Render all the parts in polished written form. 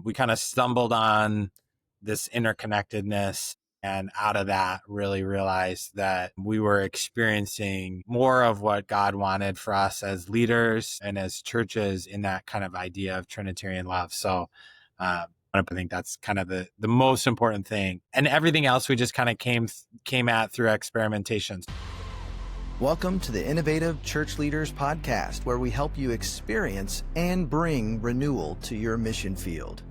we kind of stumbled on this interconnectedness, and out of that really realized that we were experiencing more of what God wanted for us as leaders and as churches in that kind of idea of Trinitarian love. So I think that's kind of the most important thing. And everything else we just kind of came at through experimentations. Welcome to the Innovative Church Leaders Podcast, where we help you experience and bring renewal to your mission field.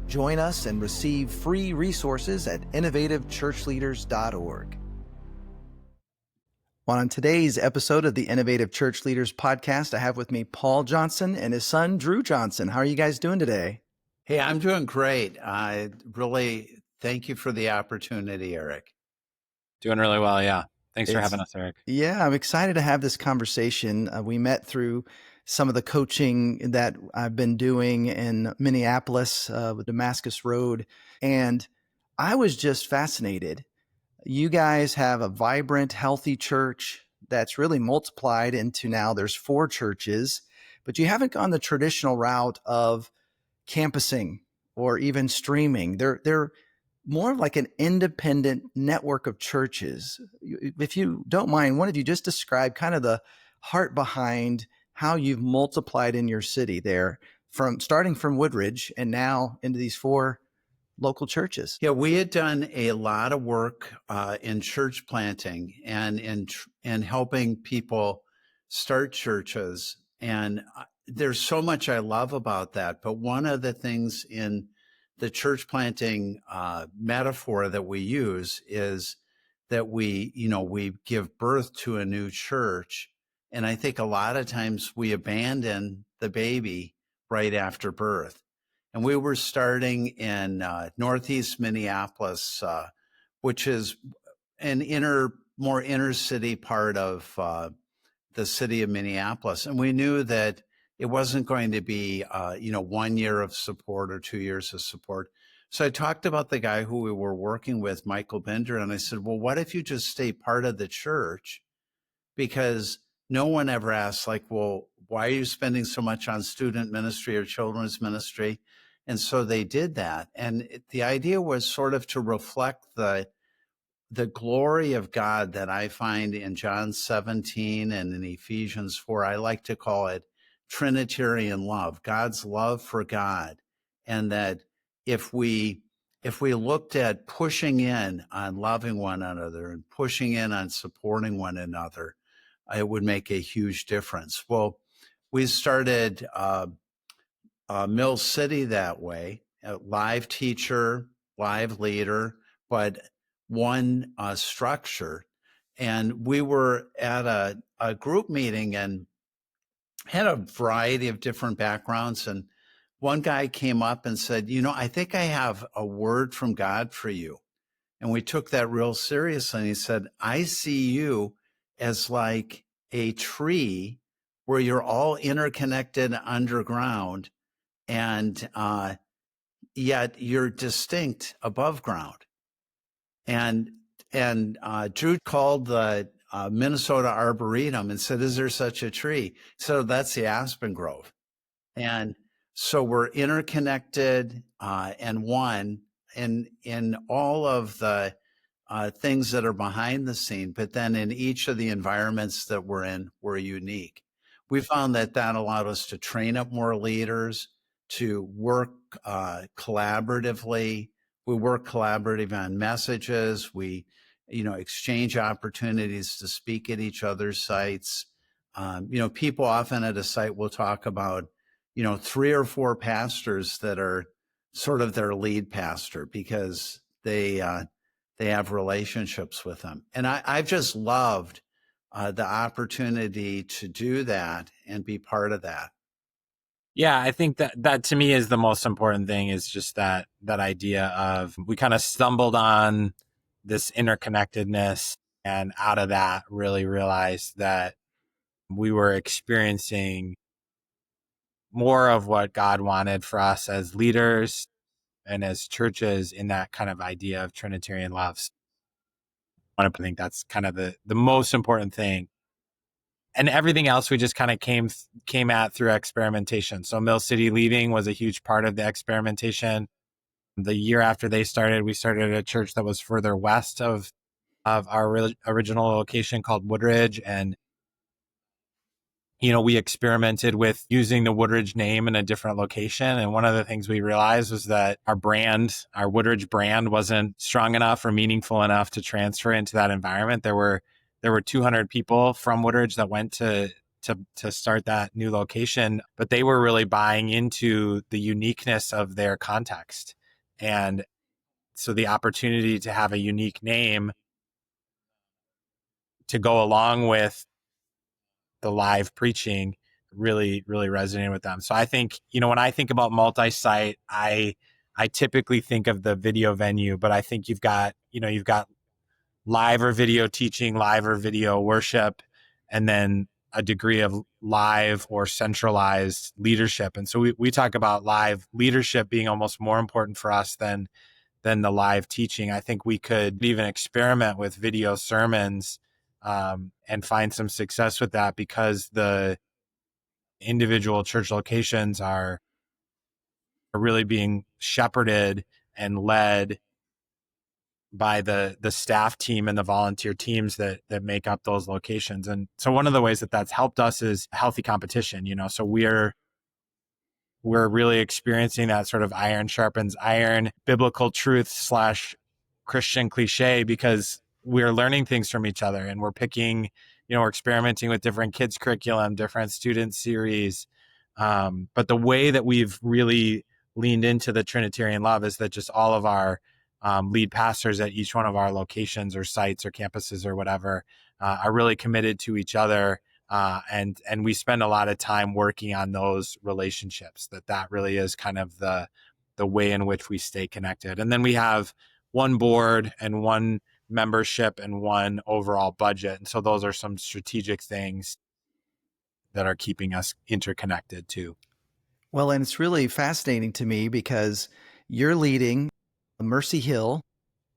Join us and receive free resources at innovativechurchleaders.org. Well, on today's episode of the Innovative Church Leaders Podcast, I have with me Paul Johnson and his son, Drew Johnson. How are you guys doing today? Hey, I'm doing great. I really thank you for the opportunity, Eric. Doing really well, yeah. Thanks for having us, Eric. Yeah, I'm excited to have this conversation. We met through some of the coaching that I've been doing in Minneapolis with Damascus Road, and I was just fascinated. You guys have a vibrant, healthy church that's really multiplied into now there's 4 churches, but you haven't gone the traditional route of campusing or even streaming. They're more like an independent network of churches. If you don't mind, why don't you just describe kind of the heart behind how you've multiplied in your city there, from starting from Woodridge and now into these 4 local churches? Yeah, we had done a lot of work in church planting and in helping people start churches. And there's so much I love about that. But one of the things in the church planting metaphor that we use is that we give birth to a new church. And I think a lot of times we abandon the baby right after birth. And we were starting in Northeast Minneapolis, which is an more inner city part of the city of Minneapolis. And we knew that it wasn't going to be, 1 year of support or 2 years of support. So I talked about the guy who we were working with, Michael Bender, and I said, well, what if you just stay part of the church? Because no one ever asks, like, well, why are you spending so much on student ministry or children's ministry? And so they did that. And the idea was sort of to reflect the glory of God that I find in John 17 and in Ephesians 4. I like to call it Trinitarian love, God's love for God. And that if we looked at pushing in on loving one another and pushing in on supporting one another, it would make a huge difference. Well, we started Mill City that way, a live teacher, live leader, but one structure. And we were at a group meeting and had a variety of different backgrounds. And one guy came up and said, I think I have a word from God for you. And we took that real seriously. And he said, I see you as like a tree where you're all interconnected underground, and yet you're distinct above ground. And Drew called the Minnesota Arboretum and said, is there such a tree? So that's the Aspen Grove. And so we're interconnected and one in all of the things that are behind the scene, but then in each of the environments that we're in, we're unique. We found that allowed us to train up more leaders, to work collaboratively. We work collaboratively on messages. We, exchange opportunities to speak at each other's sites. People often at a site will talk about, 3 or 4 pastors that are sort of their lead pastor because they have relationships with them. And I've just loved the opportunity to do that and be part of that. Yeah, I think that to me is the most important thing, is just that idea of we kind of stumbled on this interconnectedness, and out of that really realized that we were experiencing more of what God wanted for us as leaders and as churches in that kind of idea of Trinitarian love. I think that's kind of the most important thing. And everything else we just kind of came at through experimentation. So Mill City leaving was a huge part of the experimentation. The year after they started, we started a church that was further west of our original location called Woodridge. And, we experimented with using the Woodridge name in a different location. And one of the things we realized was that our Woodridge brand wasn't strong enough or meaningful enough to transfer into that environment. There were 200 people from Woodridge that went to start that new location, but they were really buying into the uniqueness of their context. And so the opportunity to have a unique name to go along with the live preaching really, really resonated with them. So I think, when I think about multi-site, I typically think of the video venue, but I think you've got live or video teaching, live or video worship, and then a degree of live or centralized leadership. And so we talk about live leadership being almost more important for us than the live teaching. I think we could even experiment with video sermons and find some success with that, because the individual church locations are really being shepherded and led by the staff team and the volunteer teams that make up those locations. And so one of the ways that that's helped us is healthy competition. So we're really experiencing that sort of iron sharpens iron, biblical truth / Christian cliche, because we're learning things from each other, and we're picking, we're experimenting with different kids curriculum, different student series. But the way that we've really leaned into the Trinitarian love is that just all of our lead pastors at each one of our locations or sites or campuses or whatever are really committed to each other. And we spend a lot of time working on those relationships. That really is kind of the way in which we stay connected. And then we have one board and one membership and one overall budget. And so those are some strategic things that are keeping us interconnected too. Well, and it's really fascinating to me because you're leading Mercy Hill,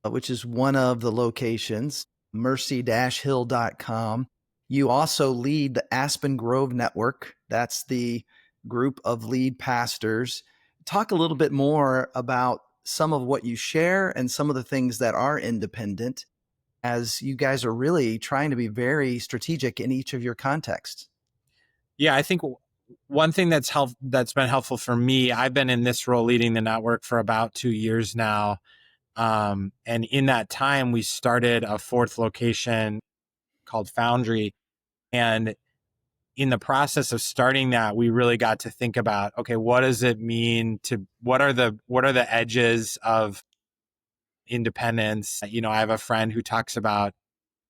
which is one of the locations, mercy-hill.com. You also lead the Aspen Grove Network. That's the group of lead pastors. Talk a little bit more about some of what you share and some of the things that are independent, as you guys are really trying to be very strategic in each of your contexts. Yeah, I think one thing that's been helpful for me, I've been in this role leading the network for about 2 years now. And in that time, we started a fourth location called Foundry. And in the process of starting that, we really got to think about, okay, what does it mean what are the edges of independence? I have a friend who talks about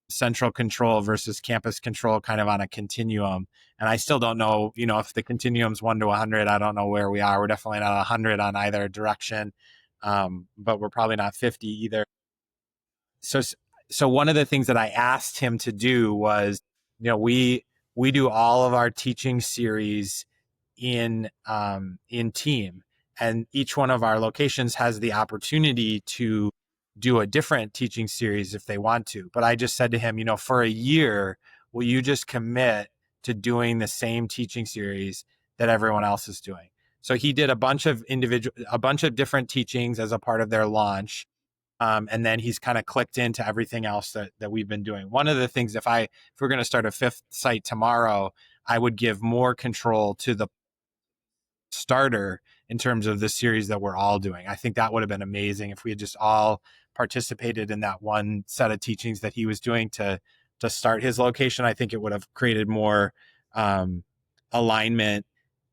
central control versus campus control kind of on a continuum. And I still don't know, if the continuum's 1 to 100, I don't know where we are. We're definitely not 100 on either direction. But we're probably not 50 either. So one of the things that I asked him to do was, we do all of our teaching series in team, and each one of our locations has the opportunity to do a different teaching series if they want to. But I just said to him, for a year, will you just commit to doing the same teaching series that everyone else is doing? So he did a bunch of different teachings as a part of their launch. And then he's kind of clicked into everything else that we've been doing. One of the things, if we're going to start a fifth site tomorrow, I would give more control to the starter in terms of the series that we're all doing. I think that would have been amazing if we had just all participated in that one set of teachings that he was doing to start his location. I think it would have created more alignment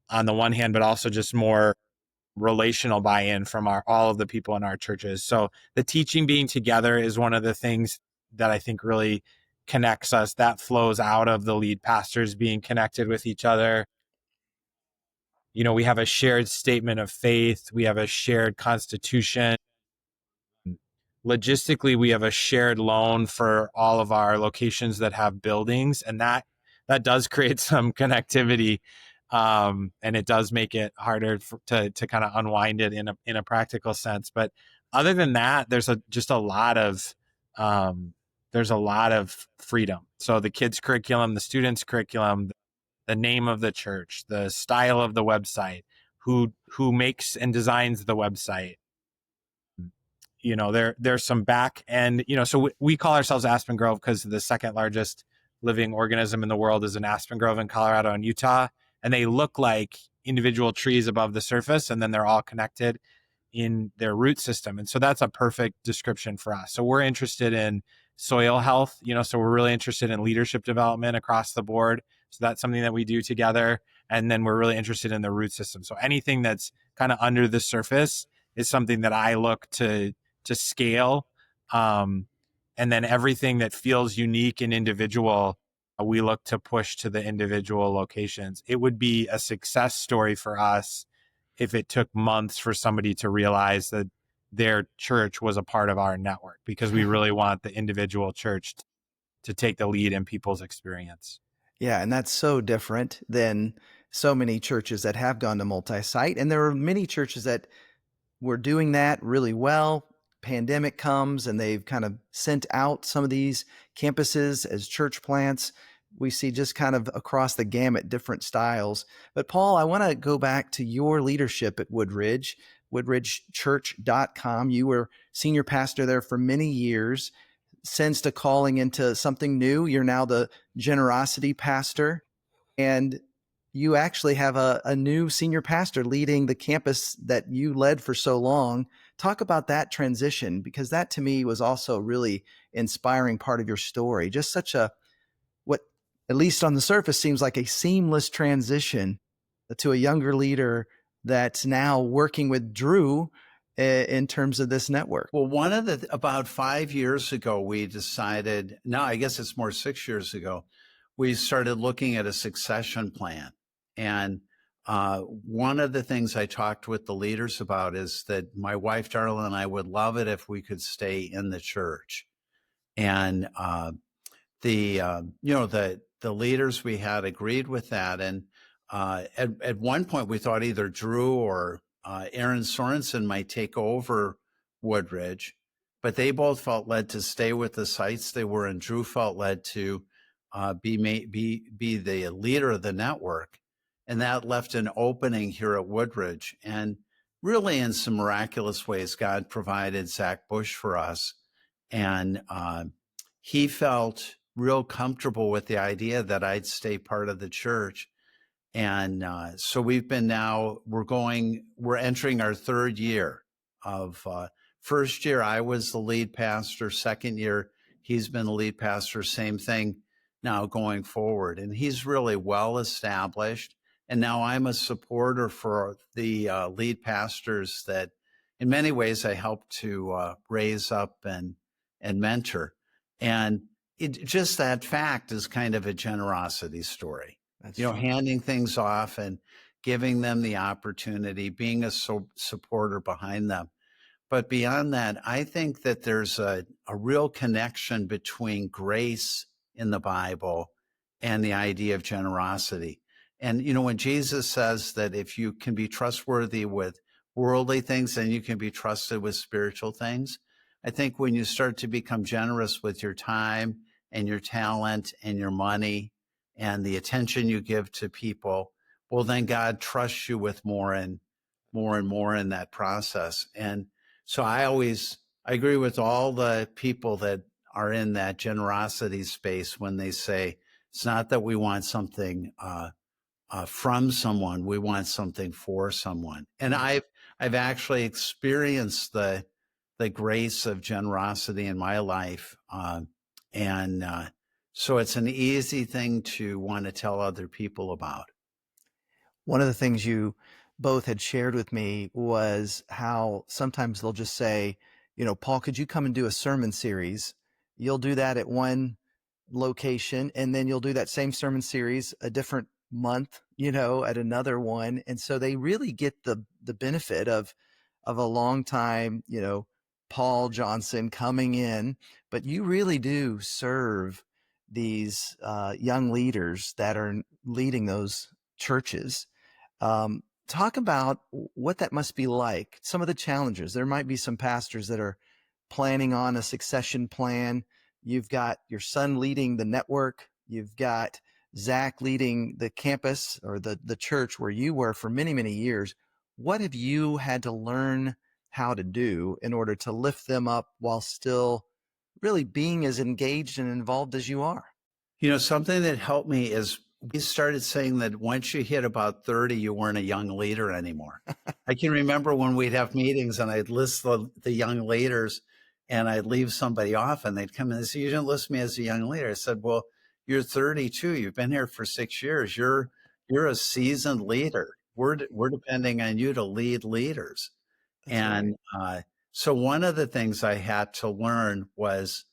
on the one hand, but also just more relational buy-in from all of the people in our churches. So the teaching being together is one of the things that I think really connects us. That flows out of the lead pastors being connected with each other. We have a shared statement of faith. We have a shared constitution. Logistically, we have a shared loan for all of our locations that have buildings, and that does create some connectivity. And it does make it harder to kind of unwind it in a practical sense. But other than that, there's a lot of there's a lot of freedom. So the kids' curriculum, the students' curriculum, the name of the church, the style of the website, who makes and designs the website. There's some back end, so we call ourselves Aspen Grove because the second largest living organism in the world is in Aspen Grove in Colorado and Utah. And they look like individual trees above the surface, and then they're all connected in their root system. And so that's a perfect description for us. So we're interested in soil health, so we're really interested in leadership development across the board. So that's something that we do together. And then we're really interested in the root system. So anything that's kind of under the surface is something that I look to scale. And then everything that feels unique and individual, we look to push to the individual locations. It would be a success story for us if it took months for somebody to realize that their church was a part of our network, because we really want the individual church to take the lead in people's experience. Yeah, and that's so different than so many churches that have gone to multi-site. And there are many churches that were doing that really well. Pandemic comes and they've kind of sent out some of these campuses as church plants. We see just kind of across the gamut different styles. But Paul, I want to go back to your leadership at Woodridge, woodridgechurch.com. You were senior pastor there for many years, sensed a calling into something new. You're now the generosity pastor, and you actually have a new senior pastor leading the campus that you led for so long. Talk about that transition, because that to me was also a really inspiring part of your story. Just such a, what at least on the surface seems like a seamless transition to a younger leader that's now working with Drew in terms of this network. Well, about 5 years ago, we decided, no, I guess it's more 6 years ago, we started looking at a succession plan. And one of the things I talked with the leaders about is that my wife, Darla, and I would love it if we could stay in the church. And the leaders we had agreed with that. And at one point, we thought either Drew or Aaron Sorensen might take over Woodridge, but they both felt led to stay with the sites they were in. Drew felt led to be the leader of the network, and that left an opening here at Woodridge. And really, in some miraculous ways, God provided Zach Bush for us, and he felt real comfortable with the idea that I'd stay part of the church. And so we're entering our third year of, first year, I was the lead pastor. Second year, he's been the lead pastor, same thing now going forward. And he's really well established. And now I'm a supporter for the lead pastors that in many ways I help to raise up and mentor. And just that fact is kind of a generosity story. That's Handing things off and giving them the opportunity, being a supporter behind them. But beyond that, I think that there's a real connection between grace in the Bible and the idea of generosity. And, when Jesus says that if you can be trustworthy with worldly things, then you can be trusted with spiritual things. I think when you start to become generous with your time and your talent and your money and the attention you give to people, well, then God trusts you with more and more in that process. And so I agree with all the people that are in that generosity space when they say it's not that we want something from someone, we want something for someone. And I've actually experienced the grace of generosity in my life, so it's an easy thing to want to tell other people about. One of the things you both had shared with me was how sometimes they'll just say, Paul, could you come and do a sermon series? You'll do that at one location, and then you'll do that same sermon series a different month, at another one. And so they really get the benefit of a long time, Paul Johnson coming in, but you really do serve these young leaders that are leading those churches. Talk about what that must be like, some of the challenges. There might be some pastors that are planning on a succession plan. You've got your son leading the network. You've got Zach leading the campus or the church where you were for many, many years. What have you had to learn how to do in order to lift them up while still really being as engaged and involved as you are? Something that helped me is we started saying that once you hit about 30, you weren't a young leader anymore. I can remember when we'd have meetings and I'd list the young leaders and I'd leave somebody off and they'd come in and say, you didn't list me as a young leader. I said, well, you're 32. You've been here for 6 years. You're a seasoned leader. We're depending on you to lead leaders. That's And so one of the things I had to learn was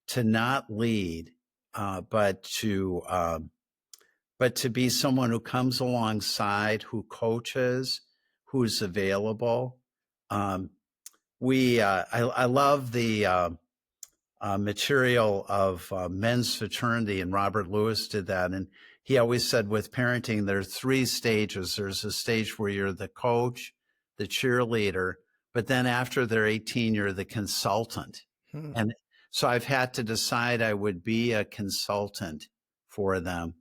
to not lead, but to be someone who comes alongside, who coaches, who's available. I love the material of men's fraternity, and Robert Lewis did that. And he always said with parenting, there are 3 stages. There's a stage where you're the coach, the cheerleader, but then after they're 18, you're the consultant. And so I've had to decide I would be a consultant for them.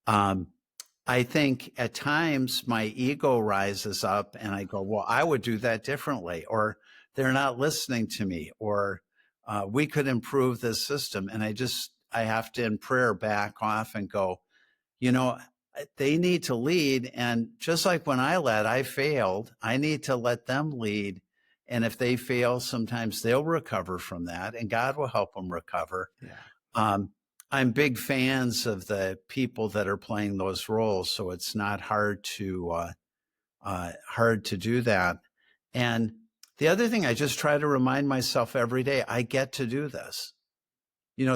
I think at times my ego rises up and I go, well, I would do that differently, or they're not listening to me, or we could improve this system. And I have to in prayer back off and go, they need to lead. And just like when I led, I failed. I need to let them lead. And if they fail, sometimes they'll recover from that and God will help them recover. Yeah. I'm big fans of the people that are playing those roles. So it's not hard to do that. And the other thing, I just try to remind myself every day, I get to do this.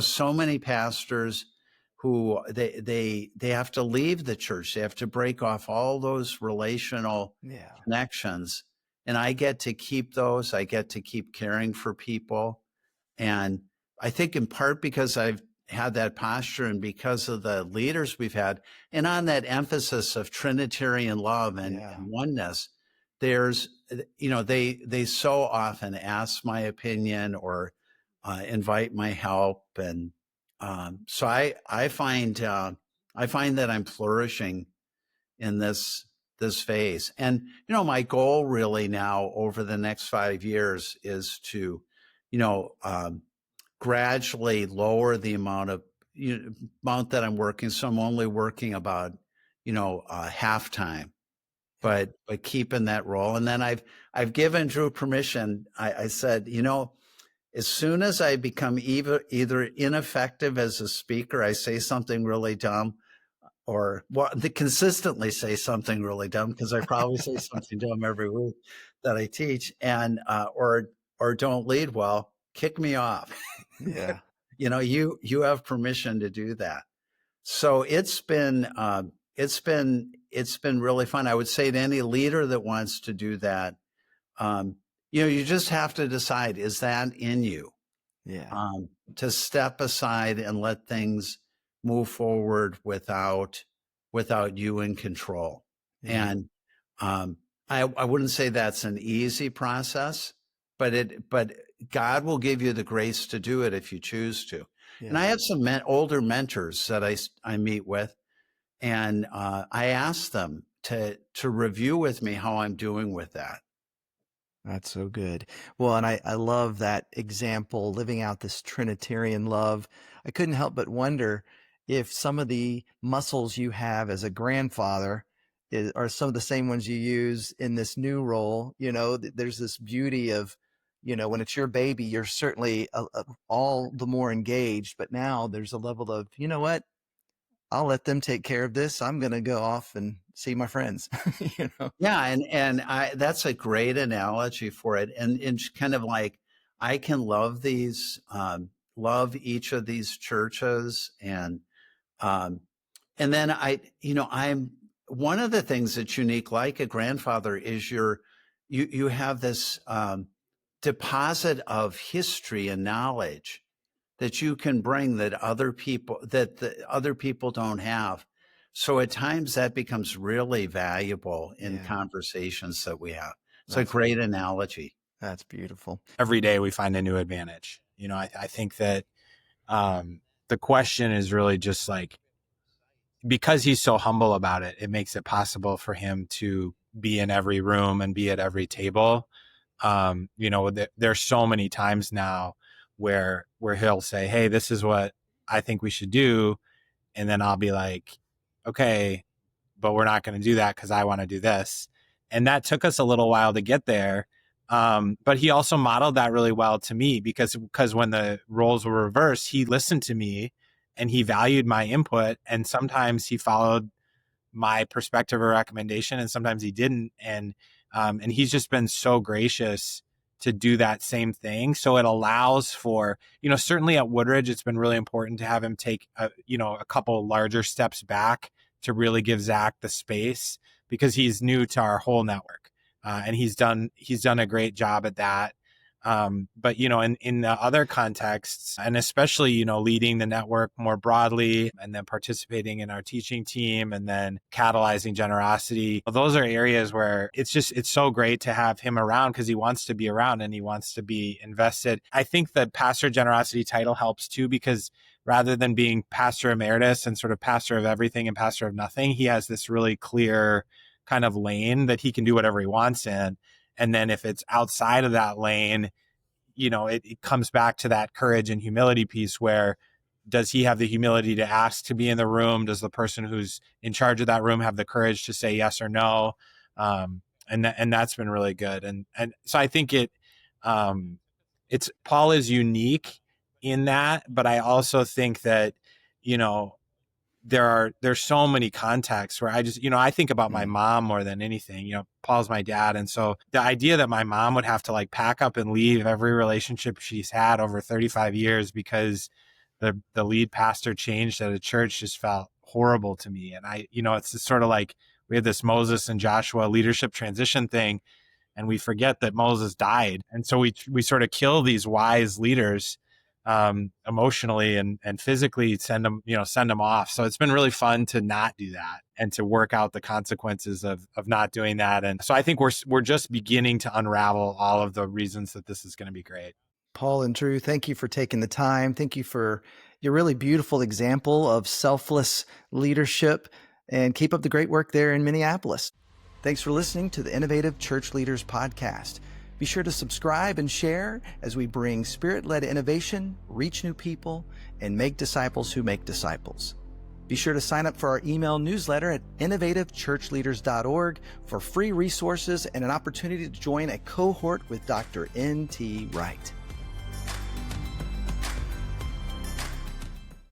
So many pastors who they have to leave the church. They have to break off all those relational connections. And I get to keep those. I get to keep caring for people. And I think in part because I've had that posture and because of the leaders we've had, and on that emphasis of Trinitarian love and oneness, there's, they so often ask my opinion or invite my help. And so I find that I'm flourishing in this phase. And, my goal really now over the next 5 years is to, gradually lower the amount that I'm working. So I'm only working about, half time, but keeping that role. And then I've given Drew permission. I said, as soon as I become either ineffective as a speaker, I say something really dumb, or consistently say something really dumb, because I probably say something dumb every week that I teach, and or don't lead well, kick me off. Yeah. You have permission to do that. So it's been really fun. I would say to any leader that wants to do that, you just have to decide, is that in you? Yeah. To step aside and let things move forward without you in control. Yeah. And I wouldn't say that's an easy process, but God will give you the grace to do it if you choose to. Yeah. And I have some older mentors that I meet with, and I ask them to review with me how I'm doing with that. That's so good. Well, and I love that example, living out this Trinitarian love. I couldn't help but wonder if some of the muscles you have as a grandfather are some of the same ones you use in this new role. There's this beauty of, when it's your baby, you're certainly all the more engaged, but now there's a level of, what? I'll let them take care of this. I'm going to go off and see my friends. Yeah, and that's a great analogy for it. And it's kind of like, I can love love each of these churches, and then I'm one of the things that's unique, like a grandfather, is you have this deposit of history and knowledge that you can bring that the other people don't have. So at times that becomes really valuable in conversations that we have. It's a great analogy. That's beautiful. Every day we find a new advantage. I think that The question is really just like, because he's so humble about it, it makes it possible for him to be in every room and be at every table. There's so many times now where he'll say, "Hey, this is what I think we should do," and then I'll be like, "Okay, but we're not going to do that because I want to do this." And that took us a little while to get there. But he also modeled that really well to me because when the roles were reversed, he listened to me and he valued my input. And sometimes he followed my perspective or recommendation, and sometimes he didn't. And he's just been so gracious to do that same thing. So it allows for, certainly at Woodridge, it's been really important to have him take a couple larger steps back to really give Zach the space, because he's new to our whole network. And he's done a great job at that. But in the other contexts, and especially, leading the network more broadly, and then participating in our teaching team, and then catalyzing generosity, those are areas where it's so great to have him around, because he wants to be around and he wants to be invested. I think the pastor generosity title helps too, because rather than being pastor emeritus and sort of pastor of everything and pastor of nothing, he has this really clear kind of lane that he can do whatever he wants in. And then if it's outside of that lane, it comes back to that courage and humility piece, where does he have the humility to ask to be in the room? Does the person who's in charge of that room have the courage to say yes or no? And that's been really good. And so I think Paul is unique in that, but I also think that, there's so many contexts where I think about my mom more than anything. Paul's my dad. And so the idea that my mom would have to like pack up and leave every relationship she's had over 35 years because the lead pastor changed at a church just felt horrible to me. And it's just sort of like we had this Moses and Joshua leadership transition thing, and we forget that Moses died. And so we sort of kill these wise leaders emotionally and physically, send them off. So it's been really fun to not do that and to work out the consequences of not doing that. And so I think we're just beginning to unravel all of the reasons that this is going to be great. Paul and Drew, thank you for taking the time. Thank you for your really beautiful example of selfless leadership, and keep up the great work there in Minneapolis. Thanks for listening to the Innovative Church Leaders Podcast. Be sure to subscribe and share as we bring spirit-led innovation, reach new people, and make disciples who make disciples. Be sure to sign up for our email newsletter at innovativechurchleaders.org for free resources and an opportunity to join a cohort with Dr. N.T. Wright.